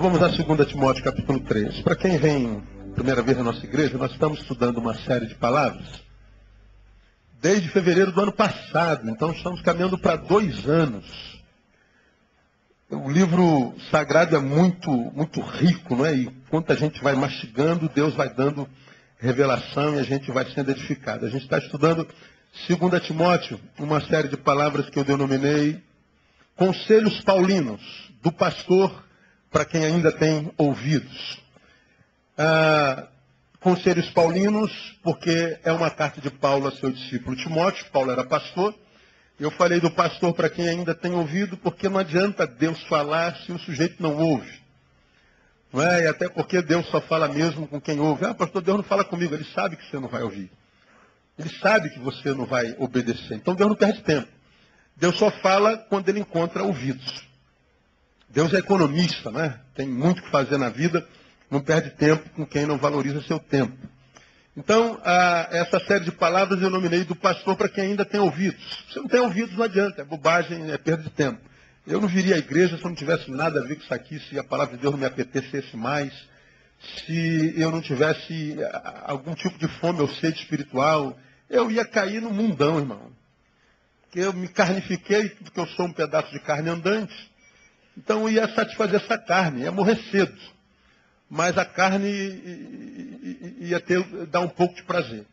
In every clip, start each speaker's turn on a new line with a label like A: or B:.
A: vamos a 2 Timóteo capítulo 3. Para quem vem primeira vez na nossa igreja, nós estamos estudando uma série de palavras desde fevereiro do ano passado. Então estamos caminhando para 2 anos. O livro sagrado é muito rico, não é? E quanto a gente vai mastigando, Deus vai dando revelação e a gente vai sendo edificado. A gente está estudando 2 Timóteo, uma série de palavras que eu denominei Conselhos Paulinos, do pastor para quem ainda tem ouvidos. Conselhos Paulinos, porque é uma carta de Paulo a seu discípulo Timóteo. Paulo era pastor. Eu falei do pastor para quem ainda tem ouvido, porque não adianta Deus falar se o sujeito não ouve. Não é? E até porque Deus só fala mesmo com quem ouve. Pastor, Deus não fala comigo. Ele sabe que você não vai ouvir. Ele sabe que você não vai obedecer. Então Deus não perde tempo. Deus só fala quando ele encontra ouvidos. Deus é economista, né? Tem muito o que fazer na vida, não perde tempo com quem não valoriza seu tempo. Então, essa série de palavras eu nominei do pastor para quem ainda tem ouvidos. Se não tem ouvidos, não adianta, é bobagem, é perda de tempo. Eu não viria à igreja se eu não tivesse nada a ver com isso aqui, se a palavra de Deus não me apetecesse mais, se eu não tivesse algum tipo de fome ou sede espiritual, eu ia cair no mundão, irmão. Porque eu me carnifiquei, porque eu sou um pedaço de carne andante. Então ia satisfazer essa carne, ia morrer cedo. Mas a carne ia dar um pouco de prazer.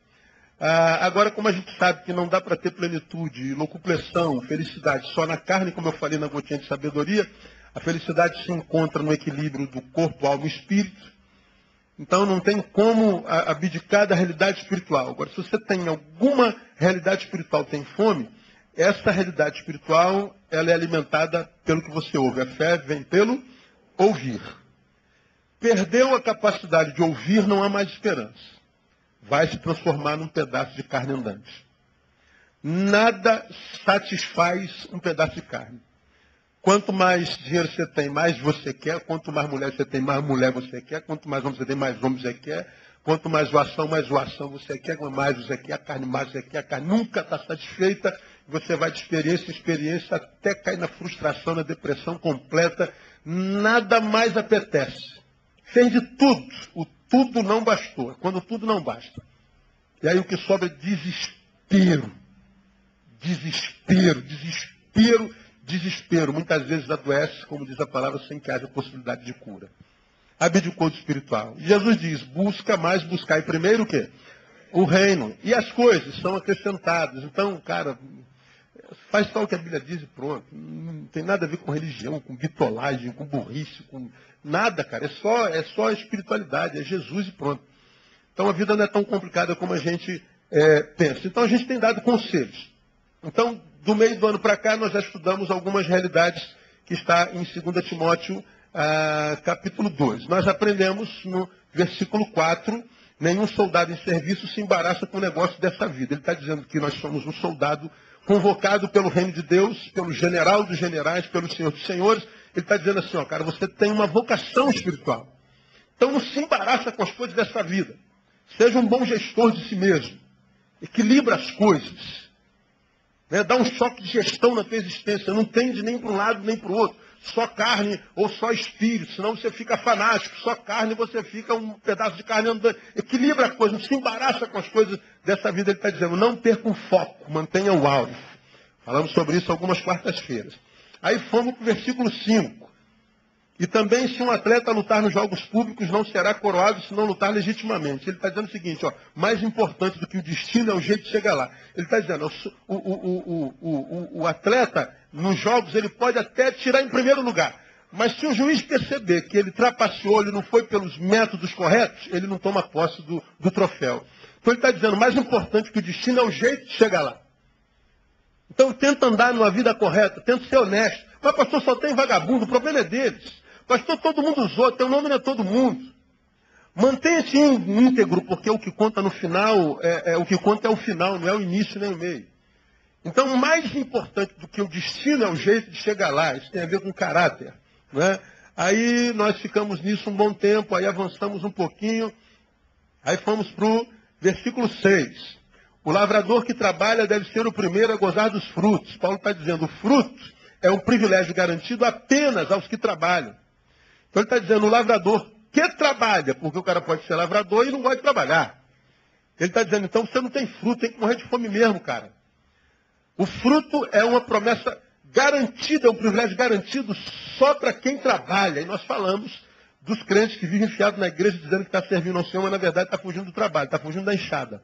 A: Agora, como a gente sabe que não dá para ter plenitude, locupleção, felicidade só na carne, como eu falei na gotinha de sabedoria, a felicidade se encontra no equilíbrio do corpo, alma e espírito. Então não tem como abdicar da realidade espiritual. Agora, se você tem alguma realidade espiritual, tem fome, essa realidade espiritual, ela é alimentada pelo que você ouve. A fé vem pelo ouvir. Perdeu a capacidade de ouvir, não há mais esperança. Vai se transformar num pedaço de carne andante. Nada satisfaz um pedaço de carne. Quanto mais dinheiro você tem, mais você quer. Quanto mais mulher você tem, mais mulher você quer. Quanto mais homem você tem, mais homem você quer. Quanto mais zoação você quer. Quanto mais você quer, a carne mais você quer. A carne nunca está satisfeita. Você vai de experiência em experiência até cair na frustração, na depressão completa. Nada mais apetece. Fez de tudo. O tudo não bastou. Quando tudo não basta. E aí o que sobra é desespero. Desespero, desespero, desespero. Muitas vezes adoece, como diz a palavra, sem que haja possibilidade de cura. Abdicou do espiritual. Jesus diz, buscai primeiro o quê? O reino. E as coisas são acrescentadas. Então, cara, faz só o que a Bíblia diz e pronto. Não tem nada a ver com religião, com bitolagem, com burrice, com nada, cara. É só espiritualidade, é Jesus e pronto. Então a vida não é tão complicada como a gente pensa. Então a gente tem dado conselhos. Então, do meio do ano para cá, nós já estudamos algumas realidades que está em 2 Timóteo, capítulo 2. Nós aprendemos no versículo 4, nenhum soldado em serviço se embaraça com o negócio dessa vida. Ele está dizendo que nós somos um soldado convocado pelo reino de Deus, pelo general dos generais, pelo Senhor dos senhores. Ele está dizendo assim, cara, você tem uma vocação espiritual. Então não se embaraça com as coisas dessa vida. Seja um bom gestor de si mesmo. Equilibra as coisas. Dá um choque de gestão na tua existência. Não tende nem para um lado nem para o outro. Só carne ou só espírito. Senão você fica fanático. Só carne você fica um pedaço de carne andando. Equilibra as coisas. Não se embaraça com as coisas dessa vida. Ele está dizendo, não perca o foco. Mantenha o alvo. Falamos sobre isso algumas quartas-feiras. Aí fomos para o versículo 5. E também, se um atleta lutar nos jogos públicos, não será coroado se não lutar legitimamente. Ele está dizendo o seguinte, mais importante do que o destino é o jeito de chegar lá. Ele está dizendo, o atleta, nos jogos, ele pode até tirar em primeiro lugar. Mas se o juiz perceber que ele trapaceou, ele não foi pelos métodos corretos, ele não toma posse do troféu. Então ele está dizendo, mais importante que o destino é o jeito de chegar lá. Então tenta andar numa vida correta, tenta ser honesto. Mas pastor, só tem vagabundo, o problema é deles. Pastor, todo mundo usou, teu nome não é todo mundo. Mantenha-se íntegro, porque o que conta no final, o que conta é o final, não é o início nem o meio. Então, mais importante do que o destino é o jeito de chegar lá. Isso tem a ver com caráter. Né? Aí nós ficamos nisso um bom tempo, aí avançamos um pouquinho, aí fomos para o versículo 6. O lavrador que trabalha deve ser o primeiro a gozar dos frutos. Paulo está dizendo, o fruto é um privilégio garantido apenas aos que trabalham. Então ele está dizendo, o lavrador que trabalha, porque o cara pode ser lavrador e não gosta de trabalhar. Ele está dizendo, então você não tem fruto, tem que morrer de fome mesmo, cara. O fruto é uma promessa garantida, é um privilégio garantido só para quem trabalha. E nós falamos dos crentes que vivem enfiados na igreja dizendo que está servindo ao Senhor, mas na verdade está fugindo do trabalho, está fugindo da enxada.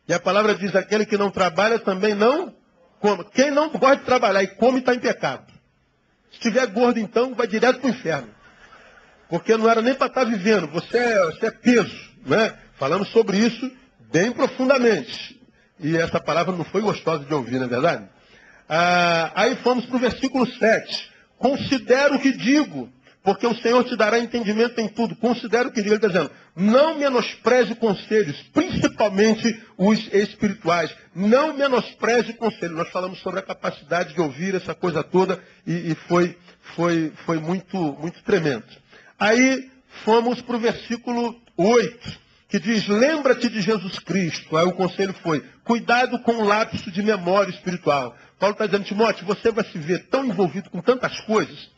A: E a palavra diz, aquele que não trabalha também não come. Quem não gosta de trabalhar e come está em pecado. Se estiver gordo, então, vai direto para o inferno. Porque não era nem para estar vivendo, você é peso. Né? Falamos sobre isso bem profundamente. E essa palavra não foi gostosa de ouvir, não é verdade? Aí fomos para o versículo 7. Considero o que digo, porque o Senhor te dará entendimento em tudo. Considero o que digo. Ele está dizendo, não menospreze conselhos, principalmente os espirituais. Não menospreze conselhos. Nós falamos sobre a capacidade de ouvir essa coisa toda e foi muito tremendo. Aí fomos para o versículo 8, que diz, lembra-te de Jesus Cristo. Aí o conselho foi, cuidado com o lapso de memória espiritual. Paulo está dizendo, Timóteo, você vai se ver tão envolvido com tantas coisas,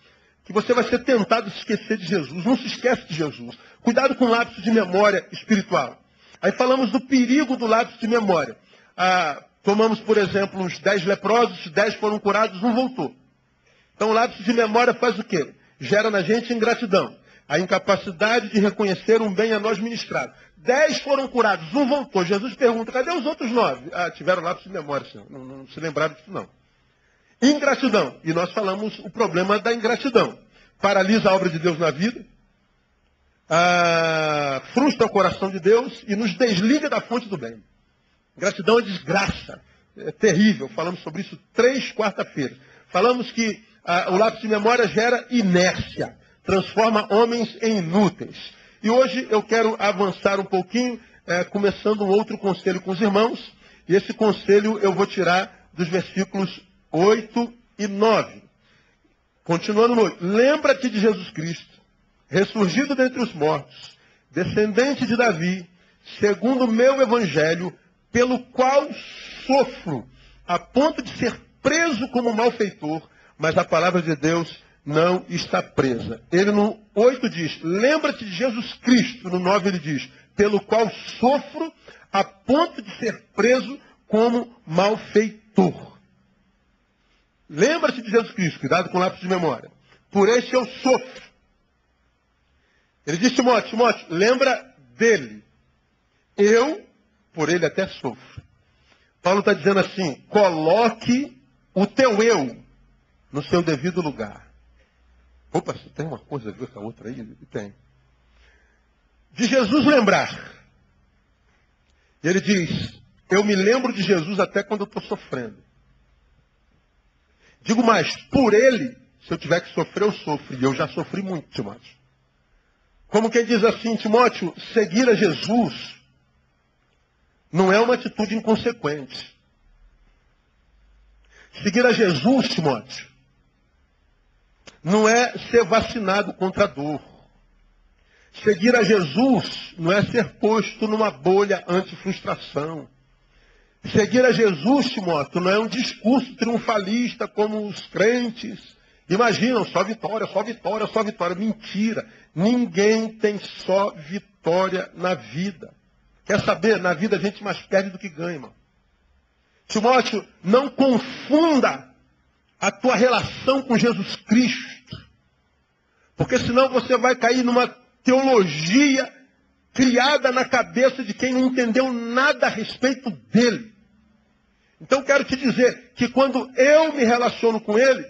A: que você vai ser tentado a se esquecer de Jesus. Não se esquece de Jesus. Cuidado com o lapso de memória espiritual. Aí falamos do perigo do lapso de memória. Tomamos, por exemplo, os 10 leprosos, 10 foram curados, um voltou. Então o lapso de memória faz o quê? Gera na gente ingratidão. A incapacidade de reconhecer um bem a nós ministrado. 10 foram curados, um voltou. Jesus pergunta, cadê os outros 9? Tiveram lapso de memória, Senhor. Não se lembraram disso, não. Ingratidão. E nós falamos o problema da ingratidão. Paralisa a obra de Deus na vida. Frustra o coração de Deus e nos desliga da fonte do bem. Ingratidão é desgraça. É terrível. Falamos sobre isso 3 quarta-feiras. Falamos que o lapso de memória gera inércia. Transforma homens em inúteis. E hoje eu quero avançar um pouquinho, começando um outro conselho com os irmãos. E esse conselho eu vou tirar dos versículos 8 e 9. Continuando no 8. Lembra-te de Jesus Cristo, ressurgido dentre os mortos, descendente de Davi, segundo o meu evangelho, pelo qual sofro, a ponto de ser preso como malfeitor, mas a palavra de Deus não está presa. Ele no 8 diz, lembra-te de Jesus Cristo. No 9 ele diz, pelo qual sofro a ponto de ser preso como malfeitor. Lembra-te de Jesus Cristo, cuidado com o lápis de memória. Por esse eu sofro. Ele diz, Timóteo, lembra dele. Eu, por ele até sofro. Paulo está dizendo assim, coloque o teu eu no seu devido lugar. Opa, tem uma coisa a ver com a outra aí? Tem. De Jesus lembrar. E ele diz, eu me lembro de Jesus até quando eu estou sofrendo. Digo mais, por ele, se eu tiver que sofrer, eu sofro. E eu já sofri muito, Timóteo. Como quem diz assim, Timóteo, seguir a Jesus não é uma atitude inconsequente. Seguir a Jesus, Timóteo, não é ser vacinado contra a dor. Seguir a Jesus não é ser posto numa bolha anti-frustração. Seguir a Jesus, Timóteo, não é um discurso triunfalista como os crentes imaginam, só vitória, só vitória, só vitória. Mentira. Ninguém tem só vitória na vida. Quer saber? Na vida a gente mais perde do que ganha, irmão. Timóteo, não confunda a tua relação com Jesus Cristo. Porque senão você vai cair numa teologia criada na cabeça de quem não entendeu nada a respeito dele. Então quero te dizer que quando eu me relaciono com ele,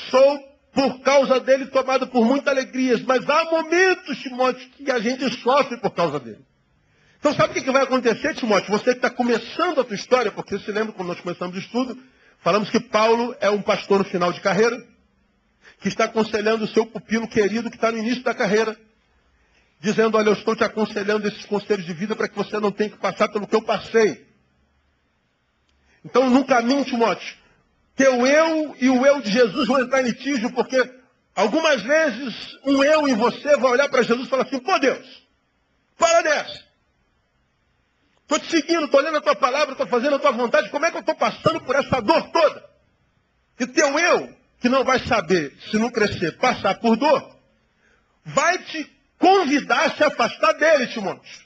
A: sou por causa dele tomado por muitas alegrias. Mas há momentos, Timóteo, que a gente sofre por causa dele. Então sabe o que vai acontecer, Timóteo? Você que está começando a tua história, porque você lembra quando nós começamos o estudo, falamos que Paulo é um pastor no final de carreira, que está aconselhando o seu pupilo querido que está no início da carreira, dizendo, olha, eu estou te aconselhando esses conselhos de vida para que você não tenha que passar pelo que eu passei. Então, no caminho, Timóteo, teu eu e o eu de Jesus vão entrar em litígio, porque algumas vezes um eu em você vai olhar para Jesus e falar assim, pô Deus, para dessa. Estou te seguindo, estou lendo a tua palavra, estou fazendo a tua vontade, como é que eu estou passando por essa dor toda? E teu eu, que não vai saber, se não crescer, passar por dor, vai te convidar a se afastar dele, Timóteo.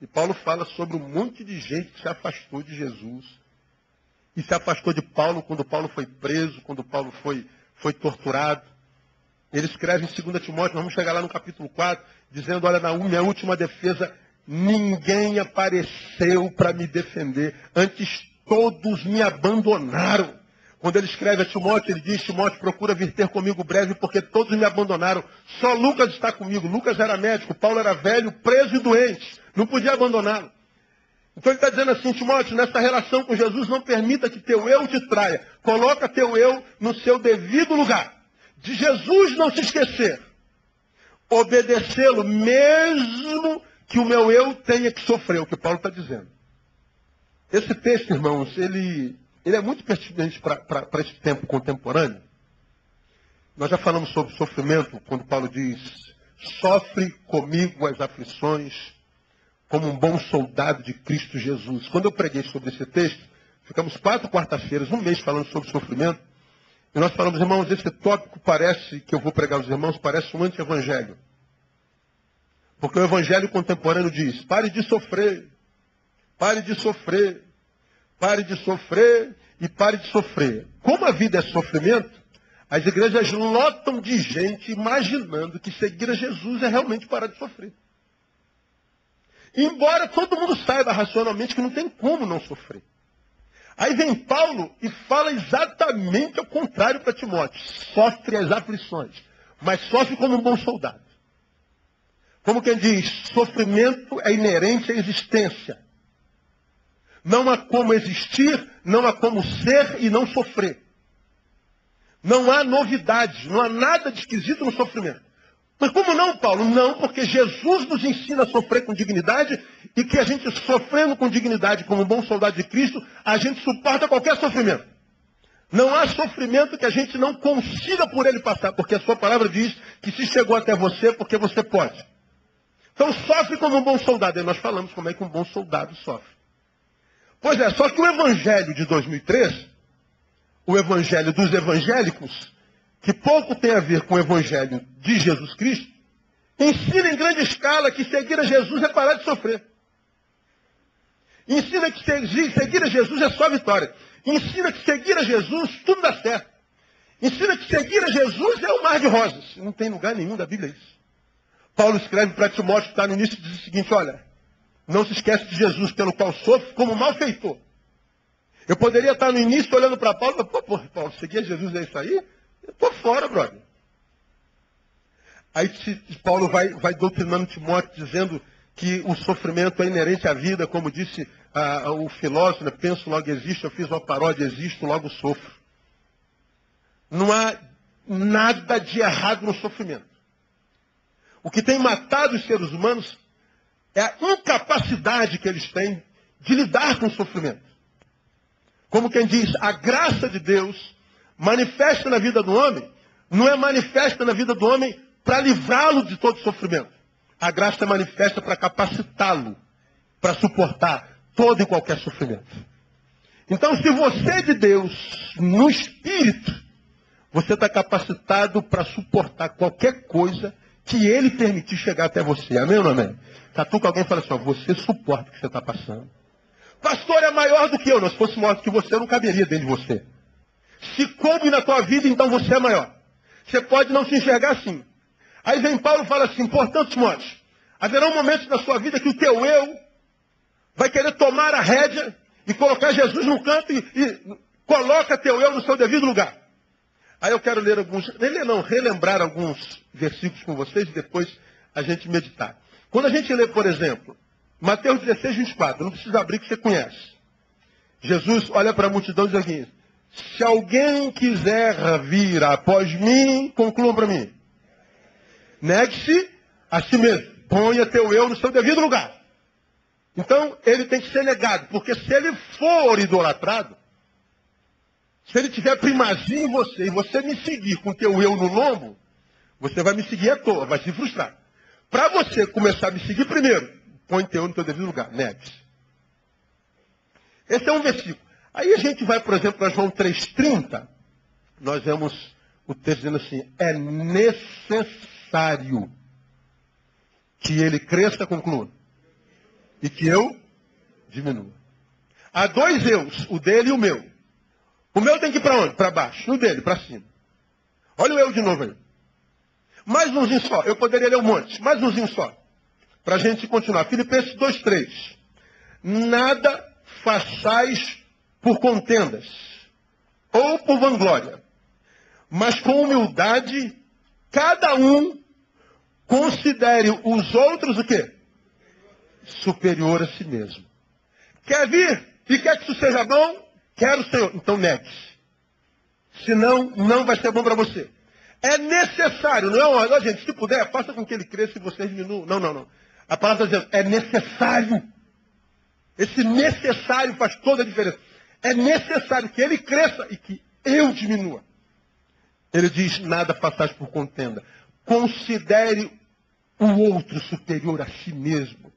A: E Paulo fala sobre um monte de gente que se afastou de Jesus. E se afastou de Paulo quando Paulo foi preso, quando Paulo foi torturado. Ele escreve em 2 Timóteo, vamos chegar lá no capítulo 4, dizendo, olha, na minha última defesa, ninguém apareceu para me defender. Antes todos me abandonaram. Quando ele escreve a Timóteo, ele diz, Timóteo, procura vir ter comigo breve, porque todos me abandonaram. Só Lucas está comigo. Lucas era médico, Paulo era velho, preso e doente. Não podia abandoná-lo. Então ele está dizendo assim, Timóteo, nessa relação com Jesus, não permita que teu eu te traia. Coloca teu eu no seu devido lugar. De Jesus não se esquecer. Obedecê-lo, mesmo que o meu eu tenha que sofrer, o que Paulo está dizendo. Esse texto, irmãos, ele é muito pertinente para esse tempo contemporâneo. Nós já falamos sobre sofrimento, quando Paulo diz, sofre comigo as aflições, como um bom soldado de Cristo Jesus. Quando eu preguei sobre esse texto, ficamos 4 quarta-feiras, um mês falando sobre sofrimento, e nós falamos, irmãos, esse tópico parece, que eu vou pregar aos irmãos, parece um anti-evangelho. Porque o evangelho contemporâneo diz, pare de sofrer, pare de sofrer, pare de sofrer e pare de sofrer. Como a vida é sofrimento, as igrejas lotam de gente imaginando que seguir a Jesus é realmente parar de sofrer. Embora todo mundo saiba racionalmente que não tem como não sofrer. Aí vem Paulo e fala exatamente ao contrário para Timóteo. Sofre as aflições, mas sofre como um bom soldado. Como quem diz, sofrimento é inerente à existência. Não há como existir, não há como ser e não sofrer. Não há novidades, não há nada de esquisito no sofrimento. Mas como não, Paulo? Não, porque Jesus nos ensina a sofrer com dignidade e que a gente sofrendo com dignidade como um bom soldado de Cristo, a gente suporta qualquer sofrimento. Não há sofrimento que a gente não consiga por ele passar, porque a sua palavra diz que se chegou até você, porque você pode. Então sofre como um bom soldado. E nós falamos como é que um bom soldado sofre. Pois é, só que o evangelho de 2003, o evangelho dos evangélicos, que pouco tem a ver com o evangelho de Jesus Cristo, ensina em grande escala que seguir a Jesus é parar de sofrer. Ensina que seguir a Jesus é só vitória. Ensina que seguir a Jesus tudo dá certo. Ensina que seguir a Jesus é um mar de rosas. Não tem lugar nenhum da Bíblia isso. Paulo escreve para Timóteo, que está no início, diz o seguinte, olha, não se esquece de Jesus, pelo qual sofre como malfeitor. Eu poderia estar no início olhando para Paulo e falar, pô, Paulo, seguir a Jesus é isso aí? Eu estou fora, brother. Aí Paulo vai doutrinando Timóteo, dizendo que o sofrimento é inerente à vida, como disse o filósofo, né? Penso, logo existo, eu fiz uma paródia, existo, logo sofro. Não há nada de errado no sofrimento. O que tem matado os seres humanos é a incapacidade que eles têm de lidar com o sofrimento. Como quem diz, a graça de Deus manifesta na vida do homem, não é manifesta na vida do homem para livrá-lo de todo sofrimento. A graça é manifesta para capacitá-lo, para suportar todo e qualquer sofrimento. Então, se você é de Deus, no Espírito, você está capacitado para suportar qualquer coisa que Ele permitir chegar até você. Amém ou não amém? Catuca alguém e fala assim, ó, você suporta o que você está passando. Pastor, é maior do que eu. Não, se fosse maior do que você, eu não caberia dentro de você. Se coube na tua vida, então você é maior. Você pode não se enxergar assim. Aí vem Paulo e fala assim, portanto, Timóteo, haverá um momento na sua vida que o teu eu vai querer tomar a rédea e colocar Jesus no canto e coloca teu eu no seu devido lugar. Aí eu quero ler relembrar alguns versículos com vocês e depois a gente meditar. Quando a gente lê, por exemplo, Mateus 16, 24, não precisa abrir que você conhece. Jesus olha para a multidão e diz assim, se alguém quiser vir após mim, concluam para mim. Negue-se a si mesmo. Ponha teu eu no seu devido lugar. Então, ele tem que ser negado, porque se ele for idolatrado, se ele tiver primazia em você e você me seguir com teu eu no lombo, você vai me seguir à toa, vai se frustrar. Para você começar a me seguir primeiro, põe teu eu no teu devido lugar, negue-se. Esse é um versículo. Aí a gente vai, por exemplo, para João 3,30, nós vemos o texto dizendo assim, é necessário Que ele cresça, conclua. E que eu diminua. Há dois eus, o dele e o meu. O meu tem que ir para onde? Para baixo. E o dele, para cima. Olha o eu de novo aí. Mais umzinho só. Eu poderia ler um monte. Mais umzinho só. Para a gente continuar. Filipenses 2:3. Nada façais por contendas ou por vanglória, mas com humildade, cada um considere os outros o quê? Superior a si mesmo. Quer vir e quer que isso seja bom? Quero, Senhor. Então negue-se. Senão, não vai ser bom para você. É necessário, não é uma hora, gente, se puder, faça com que ele cresça e vocês diminuam. Não. A palavra está dizendo, é necessário. Esse necessário faz toda a diferença. É necessário que ele cresça e que eu diminua. Ele diz, nada façais por contenda. Considere o outro superior a si mesmo.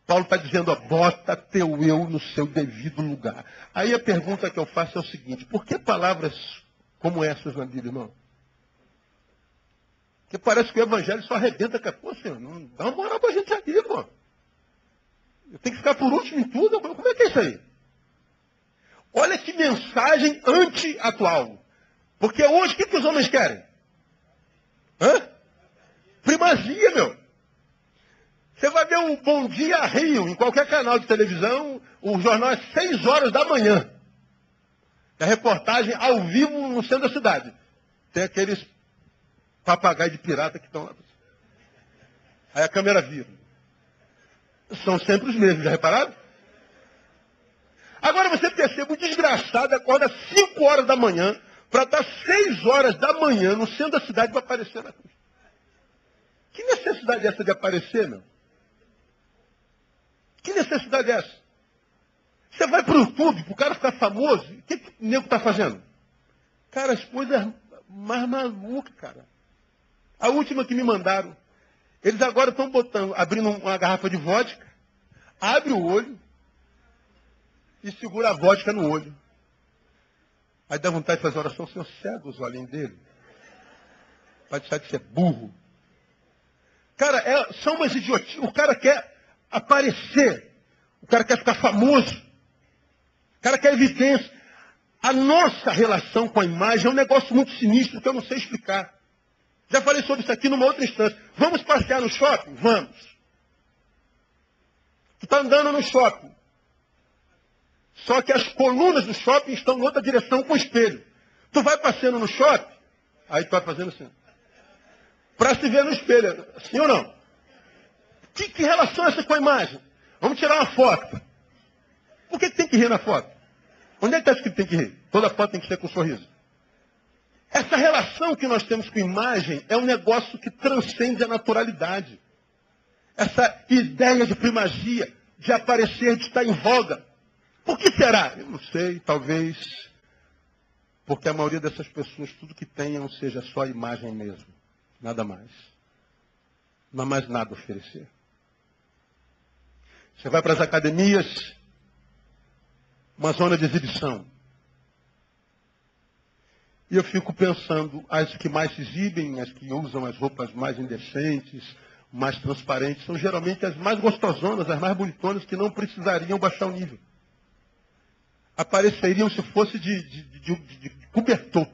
A: Paulo está dizendo, ó, bota teu eu no seu devido lugar. Aí a pergunta que eu faço é o seguinte, por que palavras como essas na Bíblia, irmão? Porque parece que o evangelho só arrebenta com a coisa, Senhor. Não dá uma moral pra gente aqui, pô. Eu tenho que ficar por último em tudo. Como é que é isso aí? Olha que mensagem anti-atual. Porque hoje, o que os homens querem? Primazia, meu. Você vai ver o Bom Dia Rio, em qualquer canal de televisão, o jornal é 6 horas da manhã. É reportagem ao vivo no centro da cidade. Tem aqueles papagaios de pirata que estão lá. Aí a câmera vira. São sempre os mesmos, já repararam? Agora você percebe, o desgraçado acorda 5 horas da manhã para estar 6 horas da manhã no centro da cidade para aparecer na cruz. Que necessidade é essa de aparecer, meu? Que necessidade é essa? Você vai para o YouTube, para o cara ficar famoso, o que o nego está fazendo? Cara, as coisas mais malucas, cara. A última que me mandaram, eles agora estão abrindo uma garrafa de vodka, abre o olho e segura a vodka no olho. Aí dá vontade de fazer oração, Senhor, cega os olhinhos dele. Para deixar de ser burro. Cara, são umas idiotices. O cara quer aparecer. O cara quer ficar famoso. O cara quer evidência. A nossa relação com a imagem é um negócio muito sinistro que eu não sei explicar. Já falei sobre isso aqui numa outra instância. Vamos passear no shopping? Vamos. Tu está andando no shopping. Só que as colunas do shopping estão em outra direção com o espelho. Tu vai passeando no shopping, aí tu vai fazendo assim. Para se ver no espelho. Sim ou não? Que relação é essa com a imagem? Vamos tirar uma foto. Por que tem que rir na foto? Onde é que está escrito que tem que rir? Toda foto tem que ser com um sorriso. Essa relação que nós temos com imagem é um negócio que transcende a naturalidade. Essa ideia de primazia, de aparecer, de estar em voga. Por que será? Eu não sei, talvez porque a maioria dessas pessoas, tudo que tenham seja só a imagem mesmo. Nada mais. Não há mais nada a oferecer. Você vai para as academias, uma zona de exibição. E eu fico pensando, as que mais se exibem, as que usam as roupas mais indecentes, mais transparentes, são geralmente as mais gostosonas, as mais bonitonas, que não precisariam baixar o nível. Apareceriam se fosse de cobertor.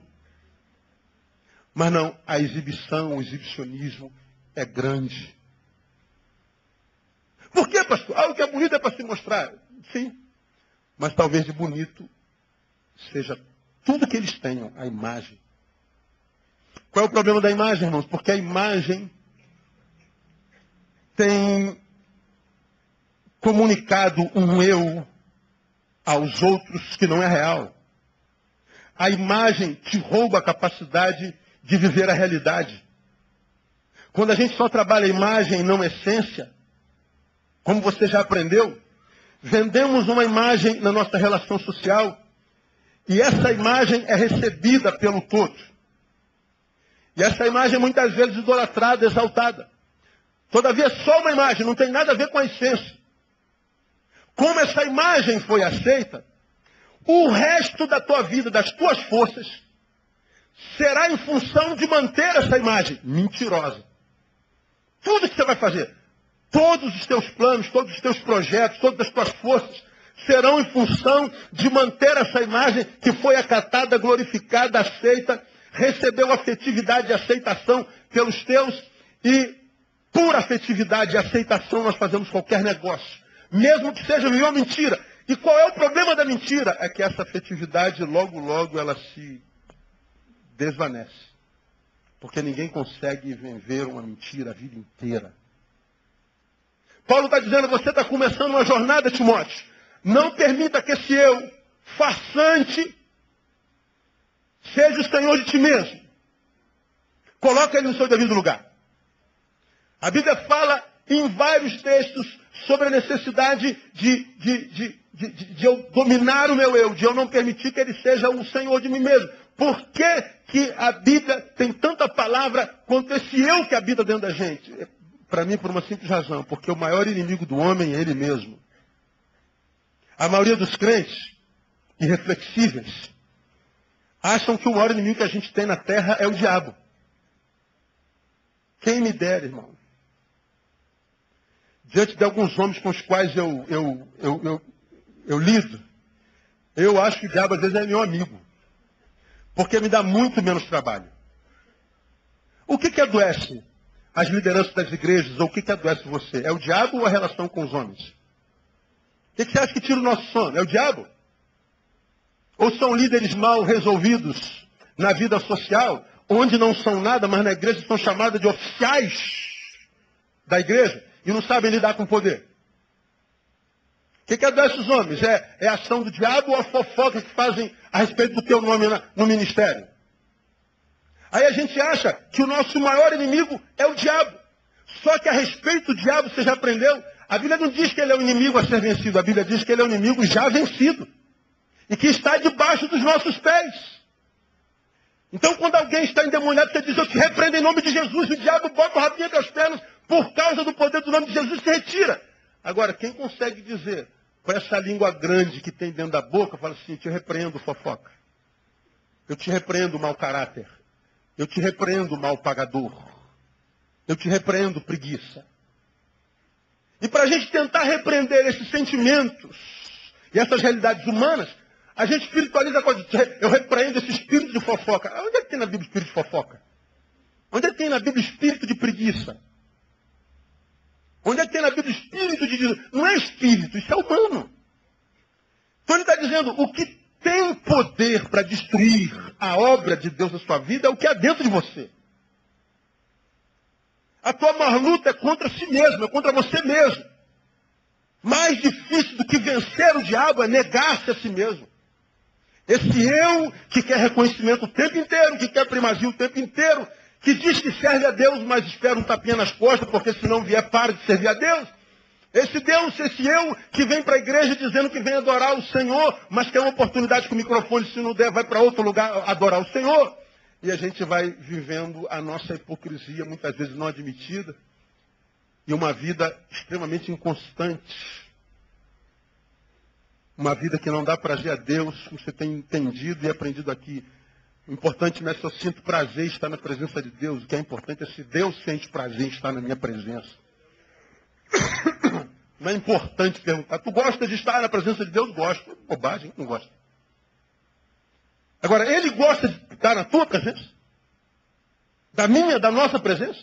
A: Mas não, a exibição, o exibicionismo é grande. Por quê, pastor? O que é bonito é para se mostrar. Sim. Mas talvez de bonito seja tudo que eles tenham, a imagem. Qual é o problema da imagem, irmãos? Porque a imagem tem comunicado um eu aos outros que não é real. A imagem te rouba a capacidade de viver a realidade. Quando a gente só trabalha a imagem e não a essência, como você já aprendeu, vendemos uma imagem na nossa relação social e essa imagem é recebida pelo todo. E essa imagem é muitas vezes idolatrada, exaltada. Todavia é só uma imagem, não tem nada a ver com a essência. Como essa imagem foi aceita, o resto da tua vida, das tuas forças, será em função de manter essa imagem mentirosa. Tudo que você vai fazer, Todos os teus planos, todos os teus projetos, todas as tuas forças serão em função de manter essa imagem que foi acatada, glorificada, aceita, recebeu afetividade e aceitação pelos teus, e por afetividade e aceitação nós fazemos qualquer negócio, mesmo que seja uma mentira. E qual é o problema da mentira? É que essa afetividade logo, logo ela se desvanece. Porque ninguém consegue viver uma mentira a vida inteira. Paulo está dizendo, você está começando uma jornada, Timóteo. Não permita que esse eu, farsante, seja o senhor de ti mesmo. Coloca ele no seu devido lugar. A Bíblia fala em vários textos sobre a necessidade de eu dominar o meu eu, de eu não permitir que ele seja o senhor de mim mesmo. Por que que a Bíblia tem tanta palavra quanto esse eu que habita dentro da gente? Para mim, por uma simples razão, porque o maior inimigo do homem é ele mesmo. A maioria dos crentes, irreflexíveis, acham que o maior inimigo que a gente tem na terra é o diabo. Quem me dera, irmão. Diante de alguns homens com os quais eu lido, eu acho que o diabo às vezes é meu amigo. Porque me dá muito menos trabalho. O que adoece as lideranças das igrejas, ou o que adoece você? É o diabo ou a relação com os homens? O que você acha que tira o nosso sono? É o diabo? Ou são líderes mal resolvidos na vida social, onde não são nada, mas na igreja são chamados de oficiais da igreja e não sabem lidar com o poder? O que adoece os homens? É a ação do diabo ou a fofoca que fazem a respeito do teu nome no ministério? Aí a gente acha que o nosso maior inimigo é o diabo. Só que a respeito do diabo, você já aprendeu? A Bíblia não diz que ele é o inimigo a ser vencido. A Bíblia diz que ele é o inimigo já vencido. E que está debaixo dos nossos pés. Então, quando alguém está endemoniado, você diz, eu te repreendo em nome de Jesus. O diabo bota o rabinho entre as pernas, por causa do poder do nome de Jesus, se retira. Agora, quem consegue dizer, com essa língua grande que tem dentro da boca, fala assim, eu te repreendo, fofoca. Eu te repreendo, mau caráter. Eu te repreendo, mal pagador. Eu te repreendo, preguiça. E para a gente tentar repreender esses sentimentos e essas realidades humanas, a gente espiritualiza a coisa. Eu repreendo esse espírito de fofoca. Onde é que tem na Bíblia espírito de fofoca? Onde é que tem na Bíblia espírito de preguiça? Onde é que tem na Bíblia espírito de... Não é espírito, isso é humano. Então ele está dizendo, o que tem poder para destruir a obra de Deus na sua vida é o que há dentro de você. A tua maior luta é contra si mesmo, é contra você mesmo. Mais difícil do que vencer o diabo é negar-se a si mesmo. Esse eu que quer reconhecimento o tempo inteiro, que quer primazia o tempo inteiro, que diz que serve a Deus, mas espera um tapinha nas costas, porque se não vier, para de servir a Deus. Esse Deus, esse eu que vem para a igreja dizendo que vem adorar o Senhor, mas quer uma oportunidade com o microfone, se não der, vai para outro lugar adorar o Senhor. E a gente vai vivendo a nossa hipocrisia, muitas vezes não admitida, e uma vida extremamente inconstante. Uma vida que não dá prazer a Deus, como você tem entendido e aprendido aqui. O importante não é se eu sinto prazer em estar na presença de Deus. O que é importante é se Deus sente prazer em estar na minha presença. Não é importante perguntar, tu gosta de estar na presença de Deus? Gosto. Bobagem, não gosta. Agora, ele gosta de estar na tua presença? Da minha, da nossa presença?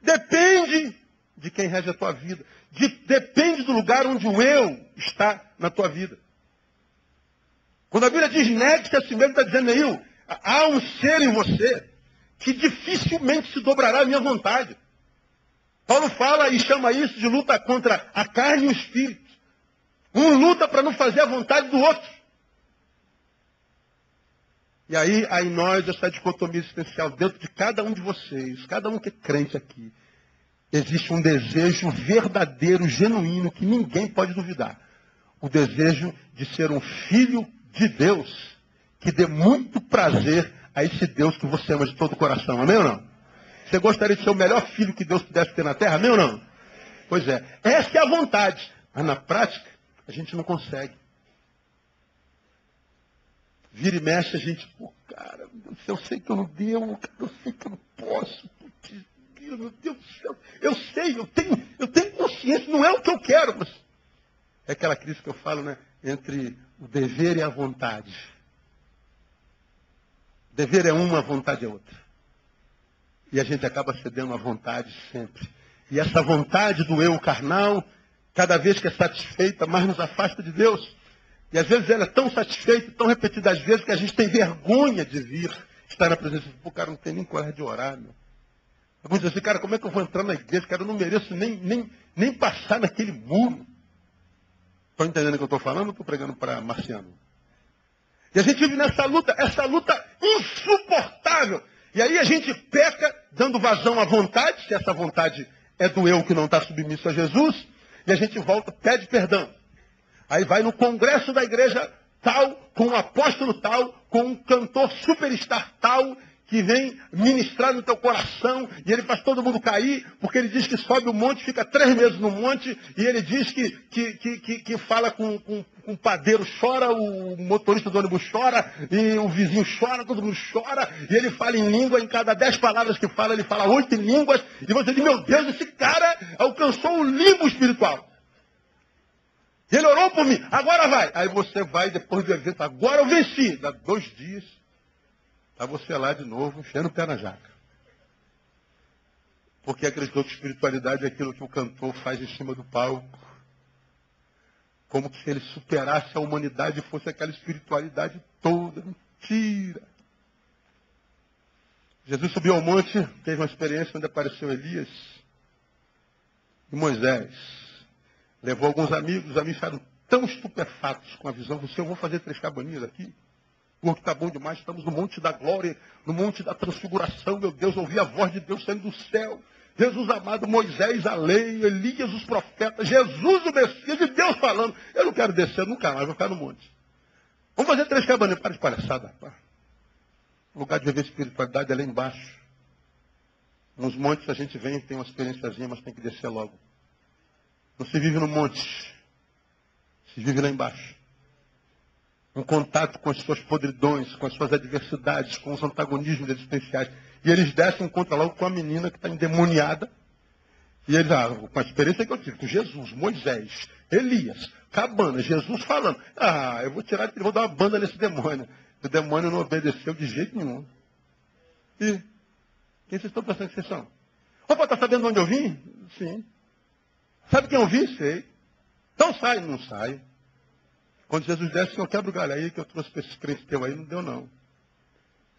A: Depende de quem rege a tua vida. Depende do lugar onde o eu está na tua vida. Quando a Bíblia diz negue-se a si mesmo, está dizendo aí, há um ser em você que dificilmente se dobrará à minha vontade. Paulo fala e chama isso de luta contra a carne e o espírito. Um luta para não fazer a vontade do outro. E aí há em nós essa dicotomia existencial dentro de cada um de vocês, cada um que é crente aqui. Existe um desejo verdadeiro, genuíno, que ninguém pode duvidar. O desejo de ser um filho de Deus, que dê muito prazer a esse Deus que você ama de todo o coração. Amém ou não? Você gostaria de ser o melhor filho que Deus pudesse ter na terra? Amém ou não? Pois é. Essa é a vontade. Mas na prática, a gente não consegue. Vira e mexe, a gente, pô, cara, eu sei que eu não devo, cara, eu sei que eu não posso. Putz, aquilo, meu Deus do céu. Eu sei, eu tenho consciência, não é o que eu quero, mas é aquela crise que eu falo, né? Entre o dever e a vontade. O dever é uma, a vontade é outra. E a gente acaba cedendo à vontade sempre. E essa vontade do eu carnal, cada vez que é satisfeita, mais nos afasta de Deus. E às vezes ela é tão satisfeita, tão repetida às vezes, que a gente tem vergonha de vir estar na presença de Deus. O cara não tem nem coragem de orar, meu. Alguns dizem assim, cara, como é que eu vou entrar na igreja? Cara, eu não mereço nem passar naquele muro. Estão entendendo o que eu estou falando ou estou pregando para marciano? E a gente vive nessa luta, essa luta insuportável. E aí a gente peca, dando vazão à vontade, se essa vontade é do eu que não está submisso a Jesus, e a gente volta, pede perdão. Aí vai no congresso da igreja tal, com um apóstolo tal, com um cantor superstar tal, que vem ministrar no teu coração, e ele faz todo mundo cair, porque ele diz que sobe o monte, fica 3 meses no monte, e ele diz que fala com o padeiro chora, o motorista do ônibus chora, e o vizinho chora, todo mundo chora, e ele fala em língua, em cada 10 palavras que fala, ele fala 8 línguas, e você diz, meu Deus, esse cara alcançou o limbo espiritual. Ele orou por mim, agora vai. Aí você vai, depois do evento, agora eu venci. Dá 2 dias, está você lá de novo, enchendo o pé na jaca. Porque acreditou que espiritualidade é aquilo que o cantor faz em cima do palco. Como que se ele superasse a humanidade e fosse aquela espiritualidade toda. Mentira. Jesus subiu ao monte, teve uma experiência onde apareceu Elias e Moisés. Levou alguns amigos, os amigos ficaram tão estupefatos com a visão. Você, eu vou fazer 3 cabaninhas aqui. O outro está bom demais, estamos no monte da glória, no monte da transfiguração. Meu Deus, ouvi a voz de Deus saindo do céu. Jesus amado, Moisés, a lei, Elias, os profetas, Jesus, o Messias, e Deus falando. Eu não quero descer nunca mais, vou ficar no monte. Vamos fazer 3 cabaninhas. Para de palhaçada, rapaz. O lugar de viver espiritualidade é lá embaixo. Nos montes a gente vem, tem uma experiênciazinha, mas tem que descer logo. Não se vive no monte, se vive lá embaixo. Um contato com as suas podridões, com as suas adversidades, com os antagonismos existenciais. E eles descem e encontram logo com a menina que está endemoniada. E eles, com a experiência que eu tive, com Jesus, Moisés, Elias, cabana, Jesus falando. Eu vou tirar, vou dar uma banda nesse demônio. O demônio não obedeceu de jeito nenhum. E quem vocês estão pensando que vocês são? Opa, está sabendo de onde eu vim? Sim. Sabe quem eu vi? Sei. Então sai. Não sai. Quando Jesus desce, eu quebro o galho aí que eu trouxe para esses crentes teu aí, não deu não.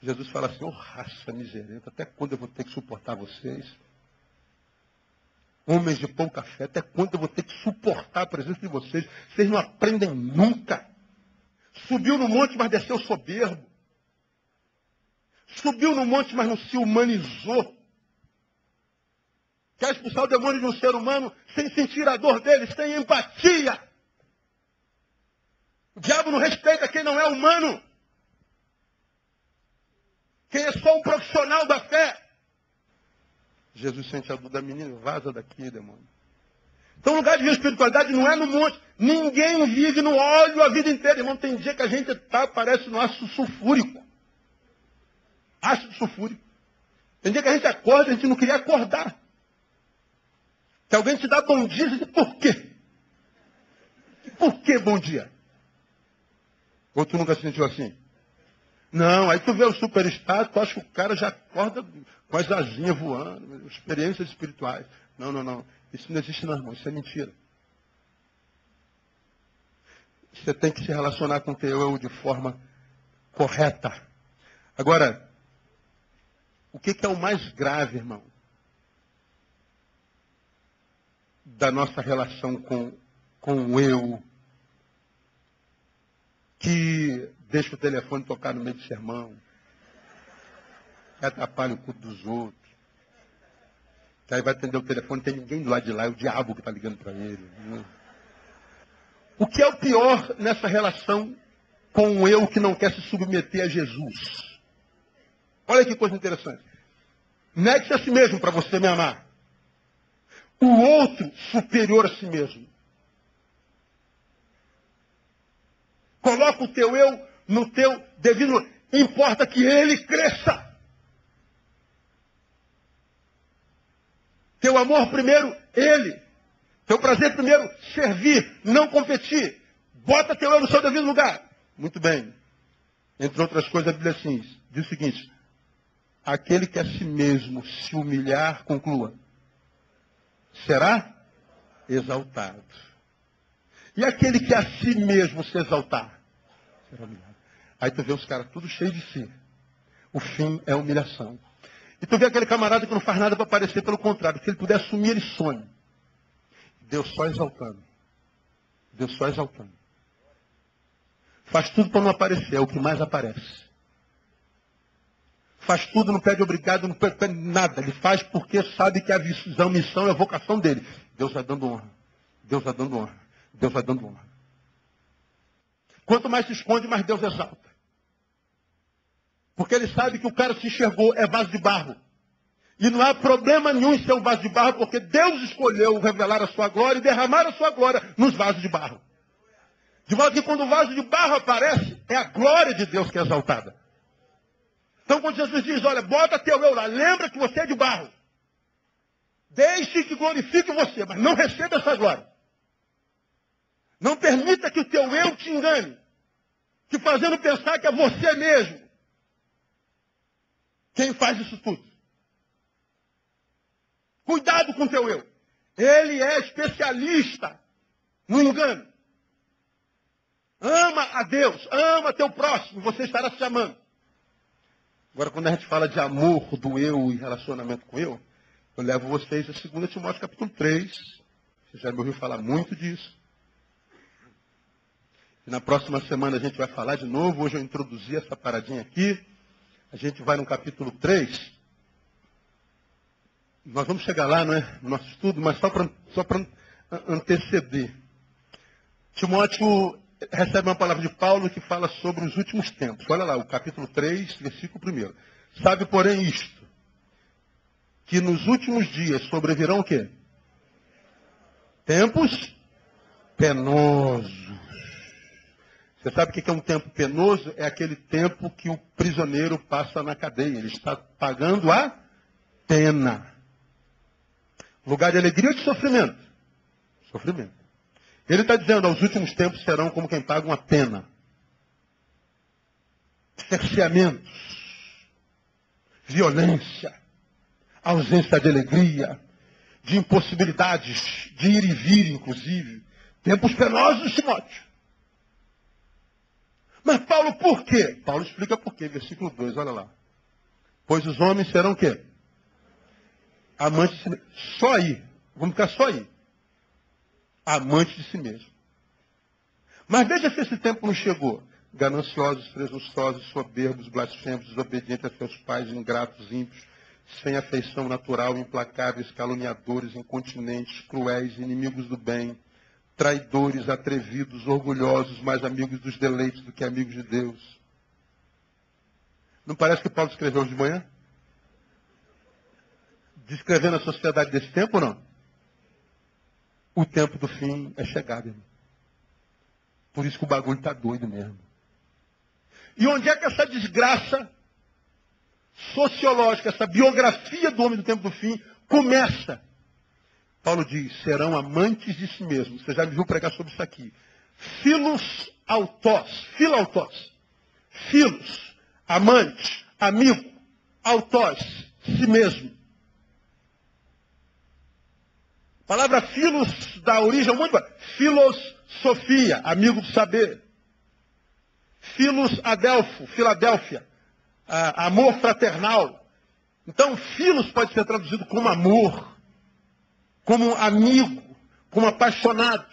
A: Jesus fala assim, raça miserenta, até quando eu vou ter que suportar vocês? Homens de pouca fé, até quando eu vou ter que suportar a presença de vocês? Vocês não aprendem nunca. Subiu no monte, mas desceu soberbo. Subiu no monte, mas não se humanizou. Quer expulsar o demônio de um ser humano sem sentir a dor dele, sem empatia. O diabo não respeita quem não é humano. Quem é só um profissional da fé. Jesus sente a dor da menina, vaza daqui, demônio. Então o lugar de ver espiritualidade não é no monte. Ninguém vive no óleo a vida inteira. Irmão, tem dia que a gente parece no ácido sulfúrico. Ácido sulfúrico. Tem dia que a gente acorda, a gente não queria acordar. Que alguém te dá bom dia, você diz, por quê? Por que bom dia? Ou tu nunca se sentiu assim? Não, aí tu vê o superstar, tu acha que o cara já acorda com as asinhas voando, experiências espirituais. Não. Isso não existe não, irmão. Isso é mentira. Você tem que se relacionar com o teu eu de forma correta. Agora, o que é o mais grave, irmão, da nossa relação com o eu, que deixa o telefone tocar no meio do sermão, que atrapalha o culto dos outros, que aí vai atender o telefone, não tem ninguém do lado de lá, é o diabo que está ligando para ele. O que é o pior nessa relação com o eu que não quer se submeter a Jesus? Olha que coisa interessante. Negue-se a si mesmo para você me amar. O outro superior a si mesmo. Coloca o teu eu no teu devido. Importa que ele cresça. Teu amor primeiro, ele. Teu prazer primeiro, servir, não competir. Bota teu eu no seu devido lugar. Muito bem. Entre outras coisas, a Bíblia diz o seguinte: aquele que a si mesmo se humilhar, conclua, será exaltado. E aquele que a si mesmo se exaltar, será humilhado. Aí tu vê os caras tudo cheios de si. O fim é a humilhação. E tu vê aquele camarada que não faz nada para aparecer, pelo contrário. Se ele puder assumir, ele sonha. Deus só exaltando. Deus só exaltando. Faz tudo para não aparecer, é o que mais aparece. Faz tudo, não pede obrigado, não pede nada. Ele faz porque sabe que a visão, missão é a vocação dele. Deus vai dando honra. Deus vai dando honra. Deus vai dando honra. Quanto mais se esconde, mais Deus exalta. Porque ele sabe que o cara se enxergou, é vaso de barro. E não há problema nenhum em ser um vaso de barro, porque Deus escolheu revelar a sua glória e derramar a sua glória nos vasos de barro. De modo que quando o vaso de barro aparece, é a glória de Deus que é exaltada. Então quando Jesus diz, olha, bota teu eu lá, lembra que você é de barro. Deixe que glorifique você, mas não receba essa glória. Não permita que o teu eu te engane, te fazendo pensar que é você mesmo quem faz isso tudo. Cuidado com o teu eu. Ele é especialista no engano. Ama a Deus, ama teu próximo, você estará se amando. Agora, quando a gente fala de amor do eu e relacionamento com eu levo vocês a 2 Timóteo capítulo 3. Você já me ouviu falar muito disso. E na próxima semana a gente vai falar de novo. Hoje eu introduzi essa paradinha aqui. A gente vai no capítulo 3. Nós vamos chegar lá, não é? No nosso estudo, mas só para anteceder. Timóteo recebe uma palavra de Paulo que fala sobre os últimos tempos. Olha lá, o capítulo 3, versículo 1. Sabe, porém, isto, que nos últimos dias sobrevirão o quê? Tempos penosos. Você sabe o que é um tempo penoso? É aquele tempo que o prisioneiro passa na cadeia. Ele está pagando a pena. Lugar de alegria ou de sofrimento? Sofrimento. Ele está dizendo, aos últimos tempos serão como quem paga uma pena. Cerceamentos, violência, ausência de alegria, de impossibilidades, de ir e vir, inclusive. Tempos penosos, Timóteo. Mas Paulo, por quê? Paulo explica por quê. Versículo 2, olha lá. Pois os homens serão o quê? Amantes de si mesmo. Só aí. Vamos ficar só aí. Amantes de si mesmo. Mas veja se esse tempo não chegou. Gananciosos, presunçosos, soberbos, blasfemos, desobedientes a seus pais, ingratos, ímpios, sem afeição natural, implacáveis, caluniadores, incontinentes, cruéis, inimigos do bem, traidores, atrevidos, orgulhosos, mais amigos dos deleites do que amigos de Deus. Não parece que Paulo escreveu hoje de manhã? Descrevendo a sociedade desse tempo ou não? O tempo do fim é chegado, irmão. Por isso que o bagulho está doido mesmo. E onde é que essa desgraça sociológica, essa biografia do homem do tempo do fim começa? Paulo diz, serão amantes de si mesmos. Você já me viu pregar sobre isso aqui. Filos autós. Filos, amante, amigo, autós, si mesmo. A palavra filos dá origem ao mundo. Filosofia, amigo do saber. Filos adelfo, Filadélfia. Amor fraternal. Então, filos pode ser traduzido como amor, como amigo, como apaixonado.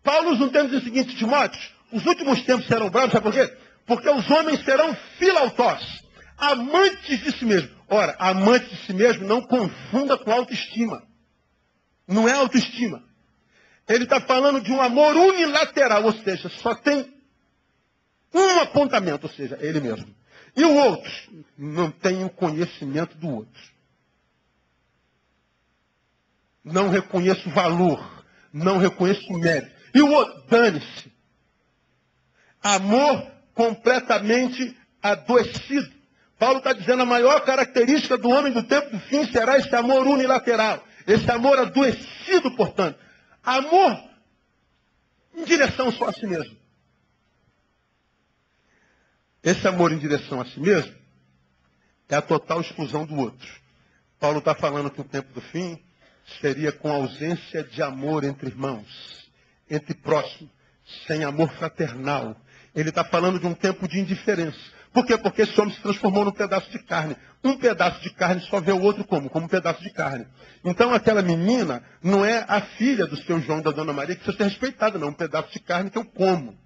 A: Paulo usa um termo diz o seguinte, Timóteo, os últimos tempos serão bravos, sabe por quê? Porque os homens serão filautós, amantes de si mesmo. Ora, amante de si mesmo não confunda com autoestima. Não é autoestima. Ele está falando de um amor unilateral, ou seja, só tem um apontamento, ou seja, ele mesmo. E o outro não tem o conhecimento do outro. Não reconheço valor, não reconheço mérito. E o outro, dane-se. Amor completamente adoecido. Paulo está dizendo a maior característica do homem do tempo do fim será esse amor unilateral. Esse amor adoecido, portanto. Amor em direção só a si mesmo. Esse amor em direção a si mesmo é a total exclusão do outro. Paulo está falando que o tempo do fim seria com ausência de amor entre irmãos, entre próximos, sem amor fraternal. Ele está falando de um tempo de indiferença. Por quê? Porque esse homem se transformou num pedaço de carne. Um pedaço de carne só vê o outro como? Como um pedaço de carne. Então aquela menina não é a filha do seu João e da Dona Maria que precisa ser respeitada, não. Um pedaço de carne que eu como.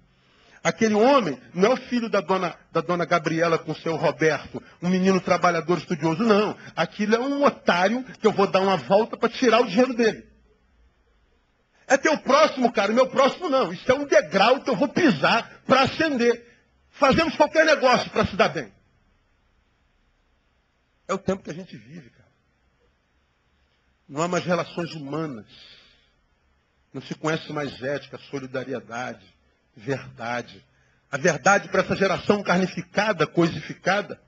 A: Aquele homem não é o filho da dona Gabriela com o seu Roberto, um menino trabalhador estudioso, não. Aquilo é um otário que eu vou dar uma volta para tirar o dinheiro dele. É teu próximo, cara, meu próximo não. Isso é um degrau que eu vou pisar para ascender. Fazemos qualquer negócio para se dar bem. É o tempo que a gente vive, cara. Não há mais relações humanas. Não se conhece mais ética, solidariedade, verdade. A verdade para essa geração carnificada, coisificada,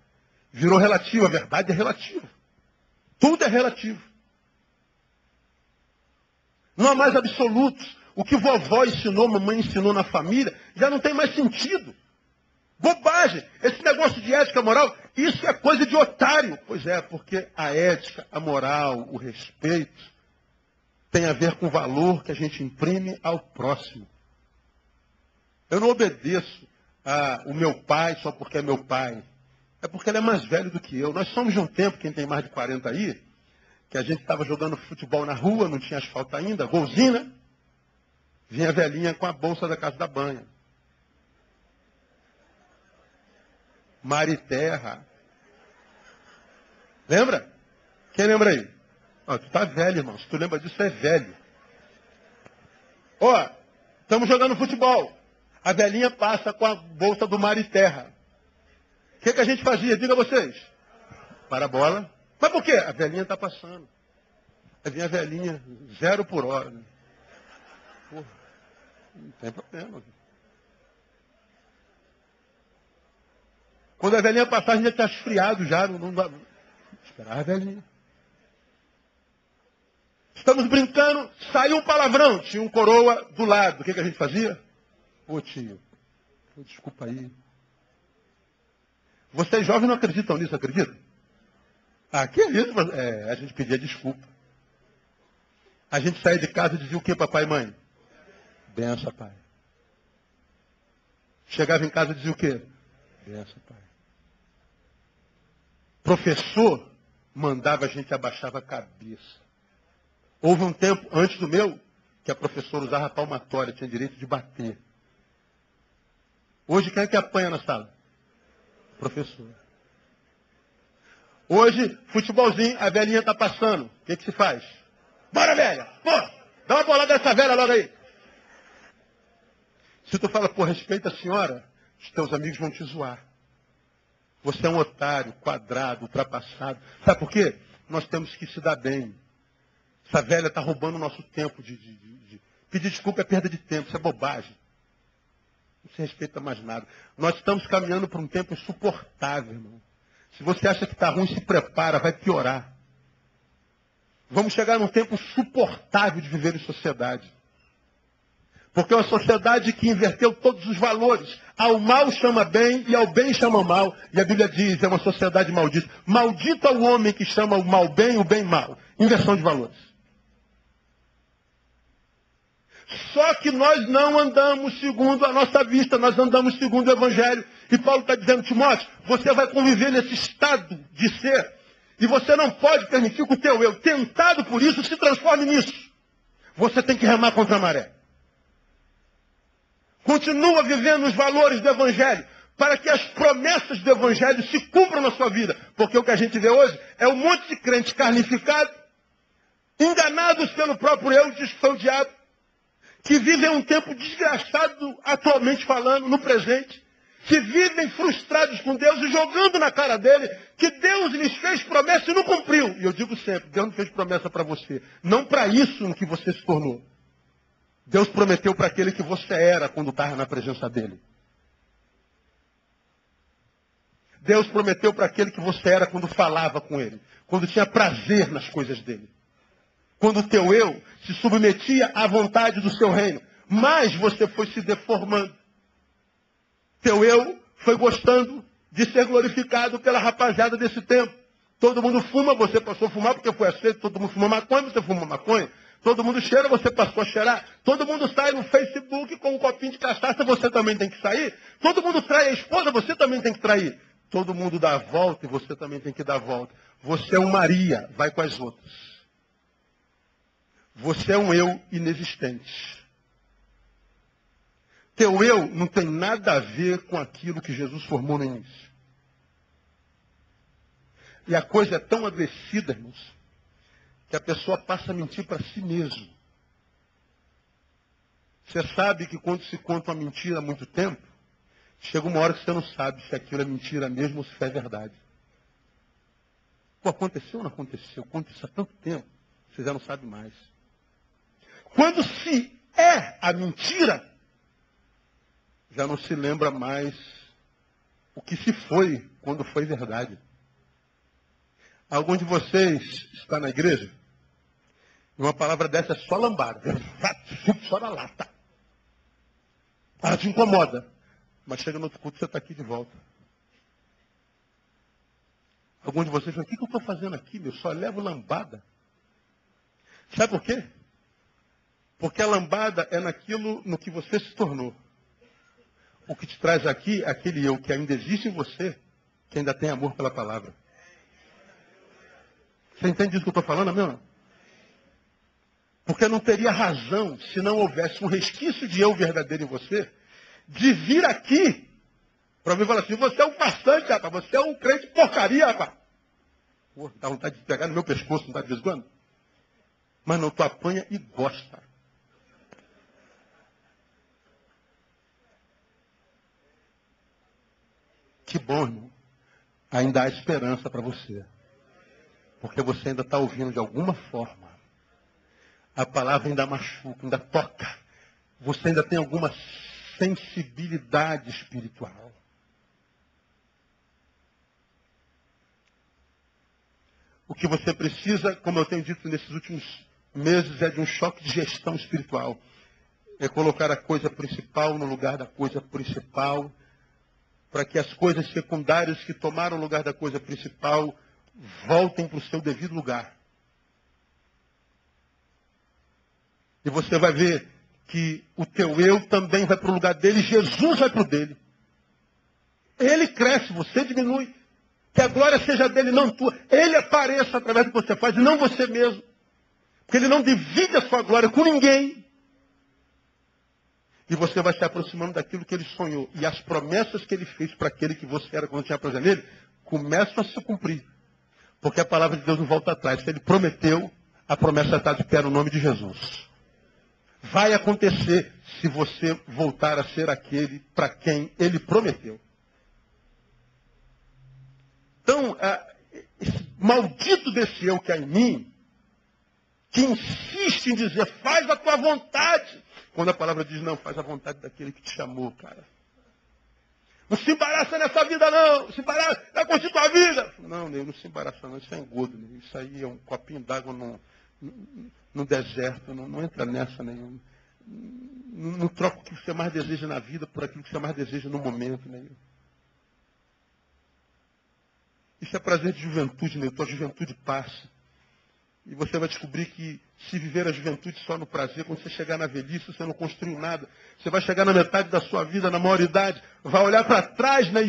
A: virou relativa. A verdade é relativa. Tudo é relativo. Não há mais absolutos. O que vovó ensinou, mamãe ensinou na família, já não tem mais sentido. Bobagem. Esse negócio de ética, moral, isso é coisa de otário. Pois é, porque a ética, a moral, o respeito tem a ver com o valor que a gente imprime ao próximo. Eu não obedeço o meu pai só porque é meu pai. É porque ele é mais velho do que eu. Nós somos de um tempo, quem tem mais de 40 aí, que a gente estava jogando futebol na rua, não tinha asfalto ainda, golzinho, né? Vinha a velhinha com a bolsa da casa da banha. Mar e terra. Lembra? Quem lembra aí? Ó, tu tá velho, irmão. Se tu lembra disso, é velho. Ó, estamos jogando futebol. A velhinha passa com a bolsa do mar e terra. O que a gente fazia? Diga vocês. Para a bola. Mas por quê? A velhinha está passando. Aí vinha a velhinha, 0 por hora. Né? Porra, não tem problema. Quando a velhinha passar, a gente já está esfriado já. Não dá. Esperar a velhinha. Estamos brincando, saiu um palavrão. Tinha um coroa do lado. O que a gente fazia? Ô tio, desculpa aí. Vocês jovens não acreditam nisso, acreditam? Ah, que isso? A gente pedia desculpa. A gente saía de casa e dizia o que, papai e mãe? Benção, pai. Chegava em casa e dizia o quê? Benção, pai. Professor mandava a gente abaixar a cabeça. Houve um tempo, antes do meu, que a professora usava palmatória, tinha direito de bater. Hoje, quem é que apanha na sala? Professor. Hoje, futebolzinho, a velhinha está passando. O que se faz? Bora, velha! Pô, dá uma bolada nessa velha logo aí. Se tu fala, pô, respeita a senhora, os teus amigos vão te zoar. Você é um otário, quadrado, ultrapassado. Sabe por quê? Nós temos que se dar bem. Essa velha está roubando o nosso tempo de pedir desculpa é perda de tempo, isso é bobagem. Não se respeita mais nada. Nós estamos caminhando para um tempo insuportável, irmão. Se você acha que está ruim, se prepara, vai piorar. Vamos chegar num tempo insuportável de viver em sociedade. Porque é uma sociedade que inverteu todos os valores. Ao mal chama bem e ao bem chama mal. E a Bíblia diz, é uma sociedade maldita. Maldito é o homem que chama o mal bem e o bem mal. Inversão de valores. Só que nós não andamos segundo a nossa vista, nós andamos segundo o Evangelho. E Paulo está dizendo, Timóteo, você vai conviver nesse estado de ser, e você não pode permitir que o teu eu, tentado por isso, se transforme nisso. Você tem que remar contra a maré. Continua vivendo os valores do Evangelho, para que as promessas do Evangelho se cumpram na sua vida. Porque o que a gente vê hoje é um monte de crente carnificado, enganados pelo próprio eu, diz que foi o diabo, que vivem um tempo desgraçado, atualmente falando, no presente, que vivem frustrados com Deus e jogando na cara dele que Deus lhes fez promessa e não cumpriu. E eu digo sempre, Deus não fez promessa para você, não para isso no que você se tornou. Deus prometeu para aquele que você era quando estava na presença dele. Deus prometeu para aquele que você era quando falava com ele, quando tinha prazer nas coisas dele. Quando o teu eu se submetia à vontade do seu reino. Mas você foi se deformando. Teu eu foi gostando de ser glorificado pela rapaziada desse tempo. Todo mundo fuma, você passou a fumar porque foi aceito. Todo mundo fuma maconha, você fuma maconha. Todo mundo cheira, você passou a cheirar. Todo mundo sai no Facebook com um copinho de cachaça, você também tem que sair. Todo mundo trai a esposa, você também tem que trair. Todo mundo dá a volta e você também tem que dar a volta. Você é um Maria, vai com as outras. Você é um eu inexistente. Teu eu não tem nada a ver com aquilo que Jesus formou no início. E a coisa é tão adoecida, irmãos, que a pessoa passa a mentir para si mesmo. Você sabe que quando se conta uma mentira há muito tempo, chega uma hora que você não sabe se aquilo é mentira mesmo ou se é verdade. Pô, aconteceu ou não aconteceu? Aconteceu há tanto tempo, você já não sabe mais. Quando se é a mentira, já não se lembra mais o que se foi quando foi verdade. Algum de vocês está na igreja? E uma palavra dessa é só lambada. Só na lata. Ela te incomoda. Mas chega no outro culto, você está aqui de volta. Algum de vocês fala, o que eu estou fazendo aqui, meu? Só levo lambada. Sabe por quê? Porque a lambada é naquilo no que você se tornou. O que te traz aqui é aquele eu que ainda existe em você, que ainda tem amor pela palavra. Você entende isso que eu estou falando, meu? Porque não teria razão, se não houvesse um resquício de eu verdadeiro em você, de vir aqui para mim falar assim, você é um farsante, rapaz, você é um crente porcaria, rapaz. Pô, dá vontade de pegar no meu pescoço, não dá de vez em quando? Mas não, tu apanha e gosta. Que bom, irmão. Ainda há esperança para você. Porque você ainda está ouvindo de alguma forma. A palavra ainda machuca, ainda toca. Você ainda tem alguma sensibilidade espiritual. O que você precisa, como eu tenho dito nesses últimos meses, é de um choque de gestão espiritual. É colocar a coisa principal no lugar da coisa principal, para que as coisas secundárias que tomaram o lugar da coisa principal voltem para o seu devido lugar. E você vai ver que o teu eu também vai para o lugar dele, Jesus vai para o dele. Ele cresce, você diminui. Que a glória seja dele, não tua. Ele apareça através do que você faz, e não você mesmo. Porque ele não divide a sua glória com ninguém. E você vai se aproximando daquilo que ele sonhou. E as promessas que ele fez para aquele que você era quando tinha prazer nele, começam a se cumprir. Porque a palavra de Deus não volta atrás. Se ele prometeu, a promessa está de pé no nome de Jesus. Vai acontecer se você voltar a ser aquele para quem ele prometeu. Então, esse maldito desse eu que há em mim, que insiste em dizer, faz a tua vontade. Quando a palavra diz, não, faz a vontade daquele que te chamou, cara. Não se embaraça nessa vida, não. Se embaraça, vai curtir tua vida. Não, Ney, não se embaraça, não. Isso é engodo, Ney. Isso aí é um copinho d'água no deserto. Não entra nessa, Ney. Não troca o que você mais deseja na vida por aquilo que você mais deseja no momento, Ney. Isso é prazer de juventude, Ney. Tua juventude passa. E você vai descobrir que se viver a juventude só no prazer, quando você chegar na velhice, você não construiu nada. Você vai chegar na metade da sua vida, na maioridade, vai olhar para trás, né,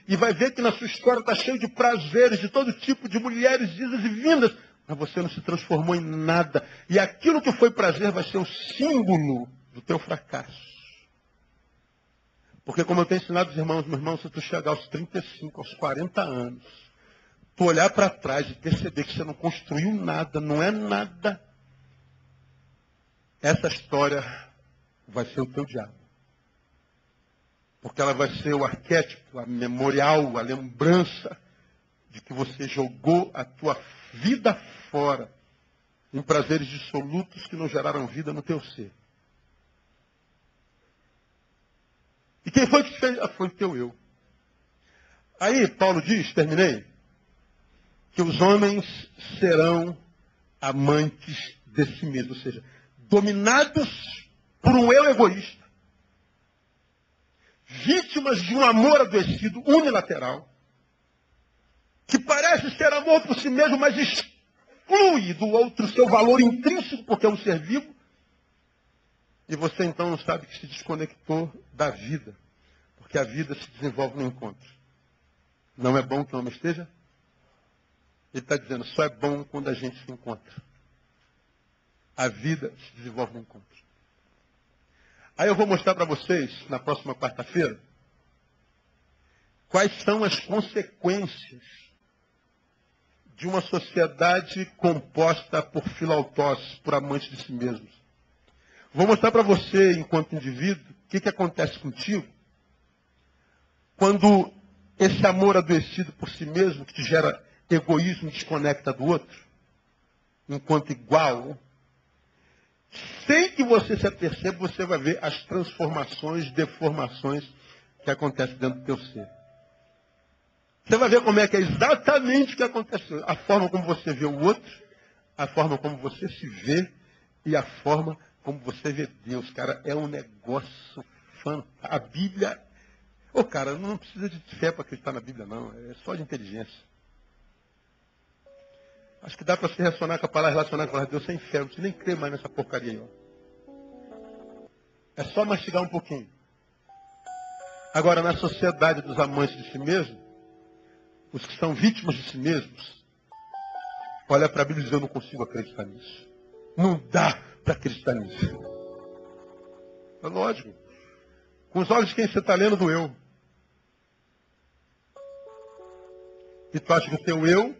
A: e vai ver que na sua história está cheio de prazeres, de todo tipo, de mulheres idas e vindas. Mas você não se transformou em nada. E aquilo que foi prazer vai ser o símbolo do teu fracasso. Porque como eu tenho ensinado os irmãos, meu irmão, se tu chegar aos 35, aos 40 anos, tu olhar para trás e perceber que você não construiu nada, não é nada, essa história vai ser o teu diabo. Porque ela vai ser o arquétipo, a memorial, a lembrança de que você jogou a tua vida fora em prazeres dissolutos que não geraram vida no teu ser. E quem foi que fez? Foi o teu eu. Aí Paulo diz, terminei, que os homens serão amantes de si mesmo, ou seja, dominados por um eu egoísta, vítimas de um amor adoecido, unilateral, que parece ser amor por si mesmo, mas exclui do outro seu valor intrínseco, porque é um ser vivo, e você então não sabe que se desconectou da vida, porque a vida se desenvolve no encontro. Não é bom que o homem esteja? Ele está dizendo, só é bom quando a gente se encontra. A vida se desenvolve no encontro. Aí eu vou mostrar para vocês, na próxima quarta-feira, quais são as consequências de uma sociedade composta por filautós, por amantes de si mesmos. Vou mostrar para você, enquanto indivíduo, o que acontece contigo quando esse amor adoecido por si mesmo, que te gera egoísmo, desconecta do outro, enquanto igual, sem que você se aperceba, você vai ver as transformações, deformações que acontecem dentro do teu ser. Você vai ver como é que é exatamente o que aconteceu. A forma como você vê o outro, a forma como você se vê e a forma como você vê Deus. Cara, é um negócio fantástico. A Bíblia... cara, não precisa de fé para acreditar na Bíblia, não. É só de inteligência. Acho que dá para se relacionar com a palavra de Deus sem fé. Não precisa nem crer mais nessa porcaria aí. É só mastigar um pouquinho. Agora, na sociedade dos amantes de si mesmo, os que são vítimas de si mesmos, olha para a Bíblia e diz, eu não consigo acreditar nisso. Não dá para acreditar nisso. É lógico. Com os olhos de quem você está lendo do eu. E tu acha que o teu eu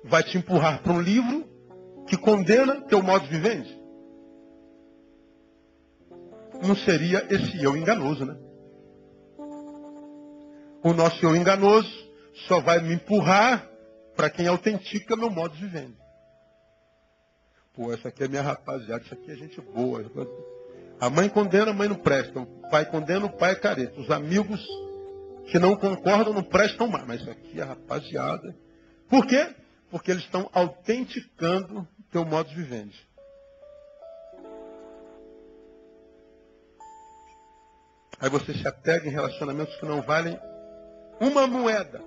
A: vai te empurrar para um livro que condena teu modo de vivência? Não seria esse eu enganoso, né? O nosso eu enganoso só vai me empurrar para quem autentica meu modo de viver. Pô, essa aqui é minha rapaziada, isso aqui é gente boa. A mãe condena, a mãe não presta. O pai condena, o pai é careta. Os amigos que não concordam não prestam mais. Mas isso aqui é rapaziada. Por quê? Porque eles estão autenticando teu modo de viver. Aí você se apega em relacionamentos que não valem uma moeda.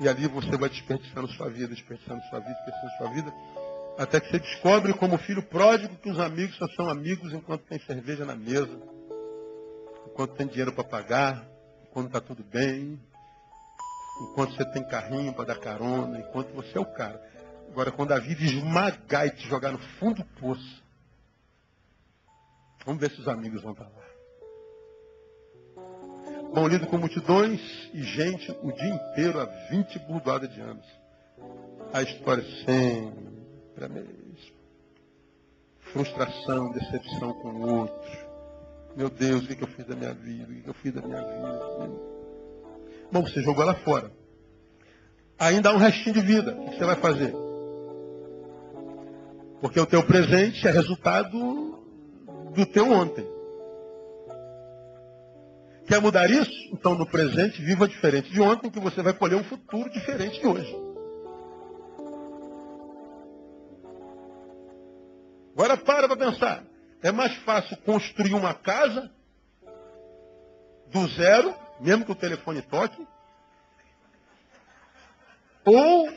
A: E ali você vai desperdiçando sua vida, desperdiçando sua vida, até que você descobre como filho pródigo que os amigos só são amigos enquanto tem cerveja na mesa, enquanto tem dinheiro para pagar, enquanto está tudo bem, enquanto você tem carrinho para dar carona, enquanto você é o cara. Agora, quando a vida esmagar e te jogar no fundo do poço, vamos ver se os amigos vão para lá. Bom, lido com multidões e gente o dia inteiro, há 20 burdoadas de anos. A história sempre a mesma. Frustração, decepção com o outro. Meu Deus, o que eu fiz da minha vida? O que eu fiz da minha vida? Bom, você jogou ela fora. Ainda há um restinho de vida. O que você vai fazer? Porque o teu presente é resultado do teu ontem. Quer mudar isso? Então, no presente, viva diferente de ontem, que você vai colher um futuro diferente de hoje. Agora para pensar. É mais fácil construir uma casa do zero, mesmo que o telefone toque, ou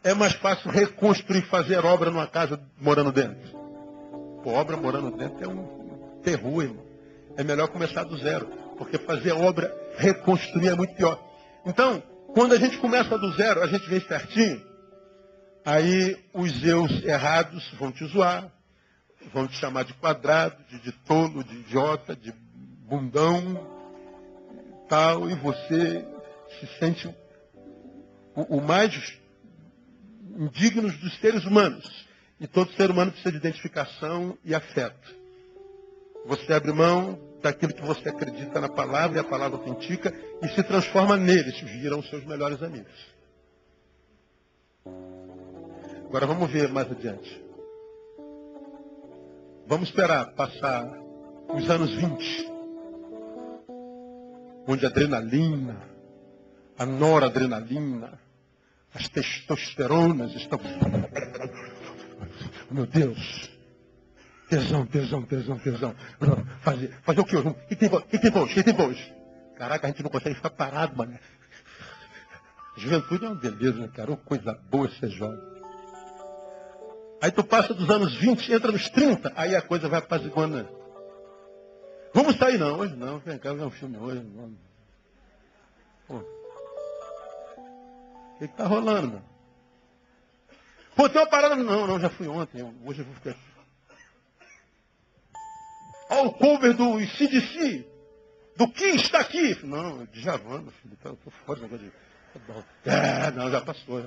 A: é mais fácil reconstruir, fazer obra numa casa morando dentro? Pô, obra morando dentro é um terror, irmão. É melhor começar do zero. Porque fazer obra, reconstruir é muito pior. Então, quando a gente começa do zero, a gente vem certinho, aí os eus errados vão te zoar, vão te chamar de quadrado, de tolo, de idiota, de bundão, tal, e você se sente o mais indigno dos seres humanos. E todo ser humano precisa de identificação e afeto. Você abre mão daquilo que você acredita na palavra, e a palavra autentica, e se transforma neles, viram seus melhores amigos. Agora vamos ver mais adiante. Vamos esperar passar os anos 20, onde a adrenalina, a noradrenalina, as testosteronas estão Meu Deus. Tesão. Fazer o quê hoje? O que tem hoje? Caraca, a gente não consegue ficar parado, mano. Juventude é uma beleza, né, cara? Uma coisa boa ser jovem. Aí tu passa dos anos 20, entra nos 30, aí a coisa vai apaziguando, né? Vamos sair não, hoje não. Vem cá, ver um filme hoje. Não. Pô. O que tá rolando, mano? Pô, tem uma parada. Não, já fui ontem. Hoje eu vou ficar aqui. Olha o cover do CDC. Do que está aqui? Não, Djavan, meu filho. Tô fora do negócio de... Não, já passou.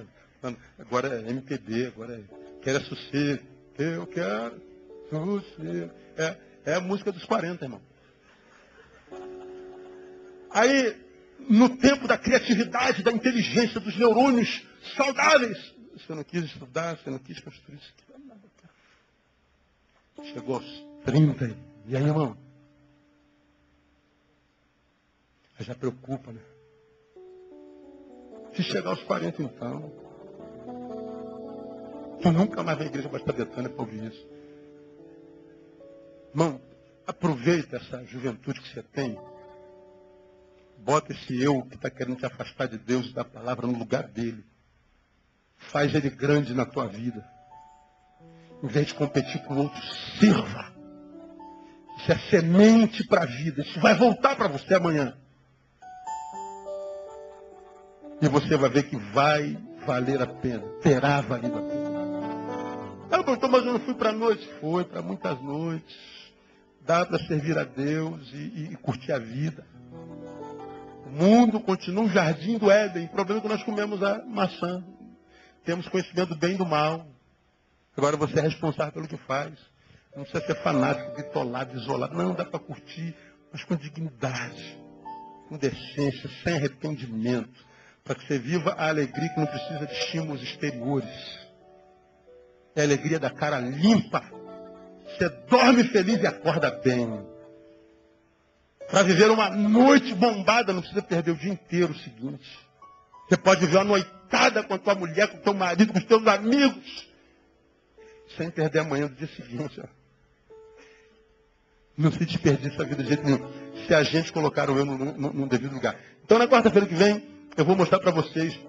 A: Agora é MPB, agora quero sossego. Eu quero sossego. É a música dos 40, irmão. Aí, no tempo da criatividade, da inteligência, dos neurônios saudáveis, você não quis estudar, você não quis construir isso aqui. Chegou aos 30, e aí, irmão? Aí já preocupa, né? Se chegar aos 40, então, tu nunca mais vai à igreja Batista Betânia para ouvir isso. Irmão, aproveita essa juventude que você tem. Bota esse eu que está querendo te afastar de Deus e da palavra no lugar dele. Faz ele grande na tua vida. Em vez de competir com o outro, sirva. Isso é semente para a vida. Isso vai voltar para você amanhã. E você vai ver que vai valer a pena. Terá valido a pena. Pastor, mas eu não fui para a noite. Foi para muitas noites. Dá para servir a Deus e curtir a vida. O mundo continua um jardim do Éden. O problema é que nós comemos a maçã. Temos conhecimento do bem e do mal. Agora você é responsável pelo que faz. Não precisa ser fanático, bitolado, isolado. Não, dá para curtir, mas com dignidade, com decência, sem arrependimento. Para que você viva a alegria que não precisa de estímulos exteriores. É a alegria da cara limpa. Você dorme feliz e acorda bem. Para viver uma noite bombada, não precisa perder o dia inteiro seguinte. Você pode viver uma noitada com a tua mulher, com o teu marido, com os teus amigos, sem perder amanhã do dia seguinte. Ó. Não se desperdiça a vida de jeito nenhum. Se a gente colocar o eu no devido lugar. Então, na quarta-feira que vem, eu vou mostrar para vocês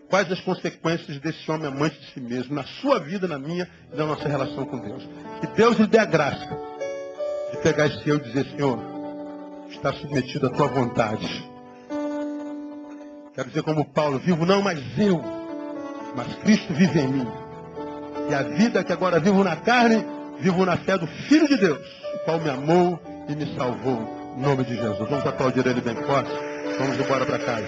A: quais as consequências desse homem amante de si mesmo, na sua vida, na minha e na nossa relação com Deus. Que Deus lhe dê a graça de pegar esse eu e dizer, Senhor, está submetido à tua vontade. Quero dizer como Paulo, vivo não mais eu, mas Cristo vive em mim. E a vida que agora vivo na carne, vivo na fé do Filho de Deus, o qual me amou e me salvou. Em nome de Jesus. Vamos aplaudir ele bem forte. Vamos embora para casa.